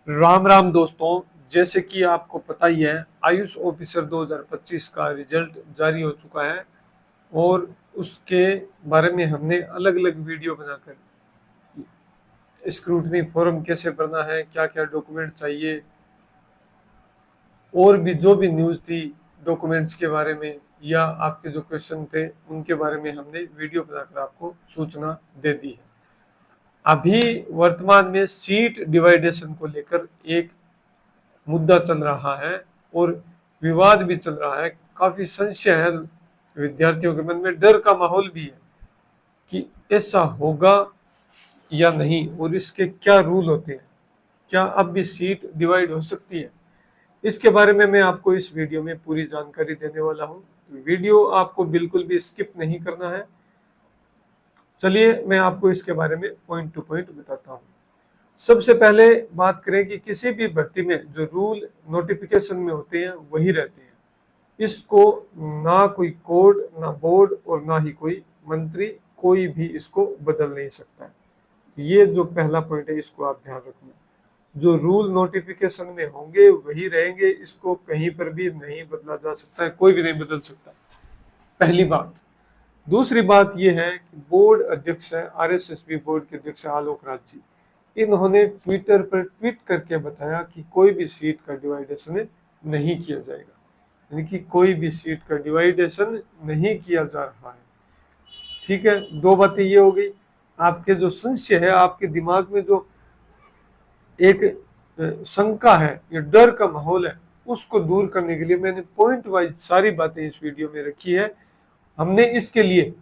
राम राम दोस्तों। जैसे कि आपको पता ही है, आयुष ऑफिसर 2025 का रिजल्ट जारी हो चुका है और उसके बारे में हमने अलग अलग वीडियो बनाकर स्क्रूटनी फॉर्म कैसे भरना है, क्या क्या डॉक्यूमेंट चाहिए और भी जो भी न्यूज़ थी डॉक्यूमेंट्स के बारे में या आपके जो क्वेश्चन थे उनके बारे में हमने वीडियो बनाकर आपको सूचना दे दी है। अभी वर्तमान में सीट डिवाइडेशन को लेकर एक मुद्दा चल रहा है और विवाद भी चल रहा है। काफी संशय है, विद्यार्थियों के मन में डर का माहौल भी है कि ऐसा होगा या नहीं और इसके क्या रूल होते हैं, क्या अब भी सीट डिवाइड हो सकती है। इसके बारे में मैं आपको इस वीडियो में पूरी जानकारी देने वाला हूं। वीडियो आपको बिल्कुल भी स्किप नहीं करना है। चलिए मैं आपको इसके बारे में पॉइंट टू पॉइंट बताता हूं। सबसे पहले बात करें कि किसी भी भर्ती में जो रूल नोटिफिकेशन में होते हैं वही रहते हैं। इसको ना कोई कोर्ट, ना बोर्ड और ना ही कोई मंत्री, कोई भी इसको बदल नहीं सकता है। ये जो पहला पॉइंट है इसको आप ध्यान रखना। जो रूल नोटिफिकेशन में होंगे वही रहेंगे, इसको कहीं पर भी नहीं बदला जा सकता है, कोई भी नहीं बदल सकता। पहली बात। दूसरी बात यह है कि बोर्ड अध्यक्ष है, आरएसएसबी बोर्ड के अध्यक्ष आलोक राज जी, इन्होंने ट्विटर पर ट्वीट करके बताया कि कोई भी सीट का डिवाइडेशन नहीं किया जाएगा, यानी कि कोई भी सीट का डिवाइडेशन नहीं किया जा रहा है। ठीक है, दो बातें ये हो गई। आपके जो संशय है, आपके दिमाग में जो एक शंका है या डर का माहौल है, उसको दूर करने के लिए मैंने पॉइंट वाइज सारी बातें इस वीडियो में रखी है। हमने इसके लिए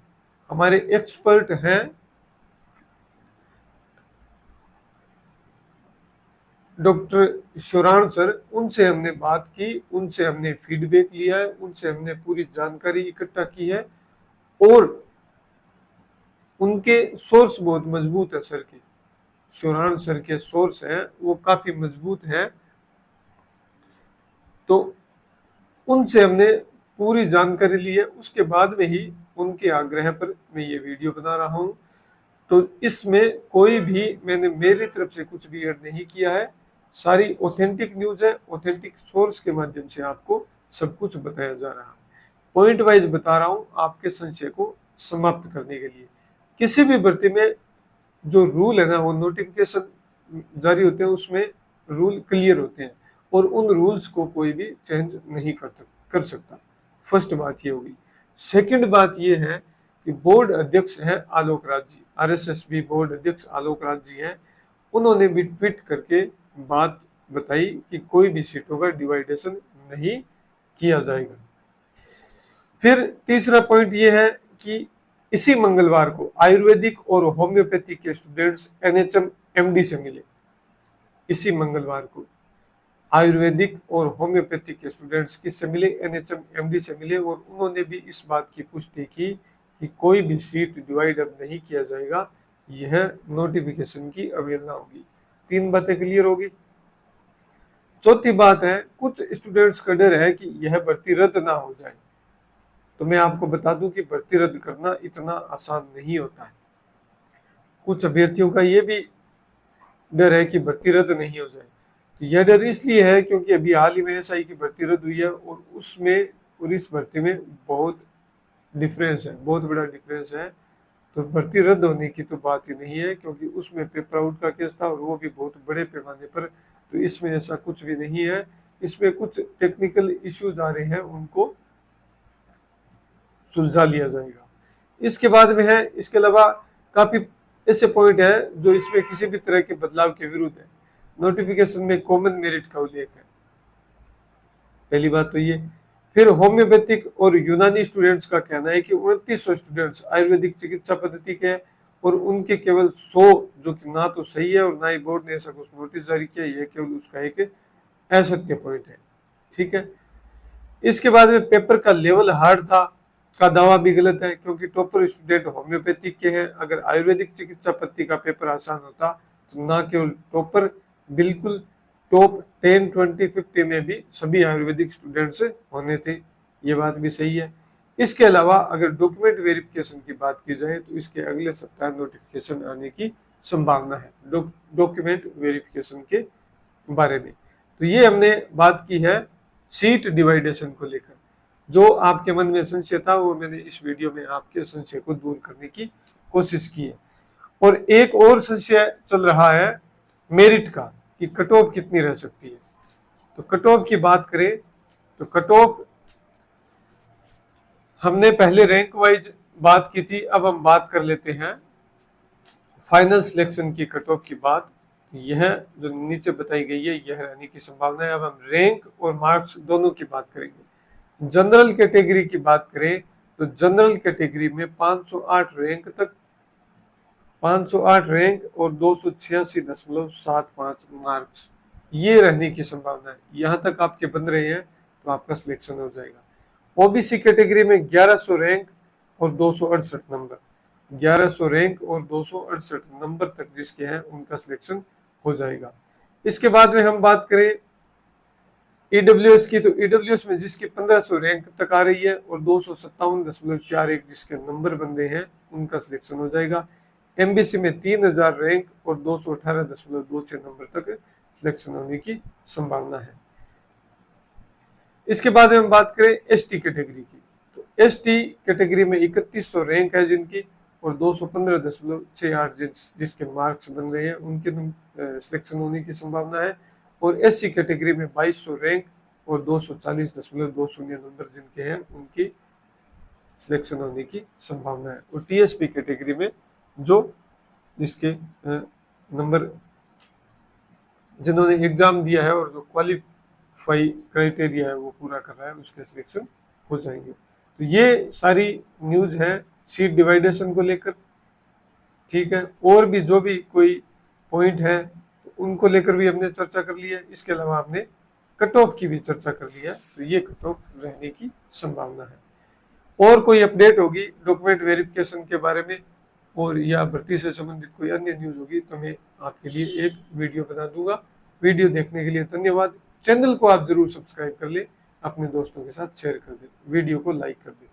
हमारे एक्सपर्ट हैं डॉक्टर शिवराण सर, उनसे हमने बात की, उनसे हमने फीडबैक लिया है, उनसे हमने पूरी जानकारी इकट्ठा की है और उनके सोर्स बहुत मजबूत है। सर के, शिवराण सर के सोर्स हैं वो काफी मजबूत हैं, तो उनसे हमने पूरी जानकारी ली है। उसके बाद में ही उनके आग्रह पर मैं ये वीडियो बना रहा हूँ। तो इसमें कोई भी मैंने मेरी तरफ से कुछ भी ऐड नहीं किया है, सारी ऑथेंटिक न्यूज है, ऑथेंटिक सोर्स के माध्यम से आपको सब कुछ बताया जा रहा है। पॉइंट वाइज बता रहा हूँ आपके संशय को समाप्त करने के लिए। किसी भी भर्ती में जो रूल है ना, वो नोटिफिकेशन जारी होते हैं उसमें रूल क्लियर होते हैं और उन रूल्स को कोई भी चेंज नहीं कर सकता। फर्स्ट बात ये होगी। सेकंड बात ये है कि बोर्ड अध्यक्ष हैं आलोक राज जी, आरएसएसबी बोर्ड अध्यक्ष आलोक राज जी हैं। उन्होंने भी ट्वीट करके बात बताई कि कोई भी सीटों का डिवाइडेशन नहीं किया जाएगा। फिर तीसरा पॉइंट ये है कि इसी मंगलवार को आयुर्वेदिक और होम्योपैथी के स्टूडेंट्स एनएचएम एमडी से मिले। इसी मंगलवार को आयुर्वेदिक और होम्योपैथी के स्टूडेंट्स किससे मिले? एनएचएम एमडी से मिले और उन्होंने भी इस बात की पुष्टि की कि कोई भी सीट डिवाइड अब नहीं किया जाएगा, यह नोटिफिकेशन की अवहेलना होगी। तीन बातें क्लियर होगी। चौथी बात है, कुछ स्टूडेंट्स का डर है कि यह भर्ती रद्द ना हो जाए। तो मैं आपको बता दूं कि भर्ती रद्द करना इतना आसान नहीं होता है। कुछ अभ्यर्थियों का ये भी डर है कि भर्ती रद्द नहीं हो जाए। तो यह डर इसलिए है क्योंकि अभी हाल ही में एसआई की भर्ती रद्द हुई है और उसमें और इस भर्ती में बहुत डिफरेंस है, बहुत बड़ा डिफरेंस है। तो भर्ती रद्द होने की तो बात ही नहीं है, क्योंकि उसमें पेपर आउट का केस था और वो भी बहुत बड़े पैमाने पर। तो इसमें ऐसा कुछ भी नहीं है। इसमें कुछ टेक्निकल इश्यूज आ रहे हैं, उनको सुलझा लिया जाएगा। इसके बाद में है, इसके अलावा काफी ऐसे पॉइंट है जो इसमें किसी भी तरह के बदलाव के विरुद्ध है। नोटिफिकेशन में कॉमन मेरिट का उल्लेख है, पहली बात तो ये। फिर होम्योपैथिक और यूनानी स्टूडेंट्स का कहना है कि 2900 स्टूडेंट्स आयुर्वेदिक चिकित्सा पद्धति के हैं और उनके केवल 100, जो कि ना तो सही है और ना ही बोर्ड ने ऐसा कुछ नोटिस जारी किया, यह केवल उसका एक असत्य पॉइंट है। ठीक है। इसके बाद में पेपर का लेवल हार्ड था का दावा भी गलत है, क्योंकि टॉपर स्टूडेंट होम्योपैथिक के हैं। अगर आयुर्वेदिक चिकित्सा पद्धति का पेपर आसान होता तो ना केवल टॉपर, बिल्कुल टॉप 10, 20, 50 में भी सभी आयुर्वेदिक स्टूडेंट्स होने थे। ये बात भी सही है। इसके अलावा अगर डॉक्यूमेंट वेरिफिकेशन की बात की जाए तो इसके अगले सप्ताह नोटिफिकेशन आने की संभावना है, डॉक्यूमेंट वेरिफिकेशन के बारे में। तो ये हमने बात की है सीट डिवाइडेशन को लेकर। जो आपके मन में संशय था वो मैंने इस वीडियो में आपके संशय को दूर करने की कोशिश की है। और एक और संशय चल रहा है मेरिट का, कि कट ऑफ कितनी रह सकती है। तो कट ऑफ की बात करें तो कट ऑफ हमने पहले रैंक वाइज बात की थी, अब हम बात कर लेते हैं फाइनल सिलेक्शन की कट ऑफ की बात। यह जो नीचे बताई गई है यह रहने की संभावना है। अब हम रैंक और मार्क्स दोनों की बात करेंगे। जनरल कैटेगरी की बात करें तो जनरल कैटेगरी में 508 रैंक तक, 508 रैंक और 286.75 मार्क्स ये रहने की संभावना है। यहां तक आपके बन रहे हैं तो आपका सिलेक्शन हो जाएगा। ओबीसी कैटेगरी में 1100 रैंक और 268 नंबर, 1100 रैंक और 268 नंबर तक जिसके हैं उनका सिलेक्शन हो जाएगा। इसके बाद में हम बात करें ईडब्ल्यूएस की, तो ईडब्ल्यूएस में जिसकी 1500 रैंक तक आ रही है और 257.41 जिसके नंबर बन रहे हैं उनका सिलेक्शन हो जाएगा। एमबीसी में 3000 रैंक और 218.26 नंबर तक सिलेक्शन होने की संभावना है। इसके बाद में हम बात करें एसटी कैटेगरी की, तो एसटी कैटेगरी में 3100 रैंक है जिनकी और 215.68 जिसके मार्क्स बन रहे हैं उनके सिलेक्शन होने की संभावना है। और एससी कैटेगरी में 2200 रैंक और 240.20 नंबर जिनके हैं उनकी सिलेक्शन होने की संभावना है। और टीएसपी कैटेगरी में जो जिसके नंबर जिन्होंने एग्जाम दिया है और जो क्वालिफाई क्राइटेरिया है वो पूरा कर रहा है उसके सिलेक्शन हो जाएंगे। तो ये सारी न्यूज है सीट डिवाइडेशन को लेकर, ठीक है। और भी जो भी कोई पॉइंट है उनको लेकर भी हमने चर्चा कर ली है। इसके अलावा हमने कट ऑफ की भी चर्चा कर ली है, तो ये कट ऑफ रहने की संभावना है। और कोई अपडेट होगी डॉक्यूमेंट वेरिफिकेशन के बारे में और या भर्ती से संबंधित कोई अन्य न्यूज होगी तो मैं आपके लिए एक वीडियो बना दूंगा। वीडियो देखने के लिए धन्यवाद। चैनल को आप जरूर सब्सक्राइब कर ले, अपने दोस्तों के साथ शेयर कर दे, वीडियो को लाइक कर दे।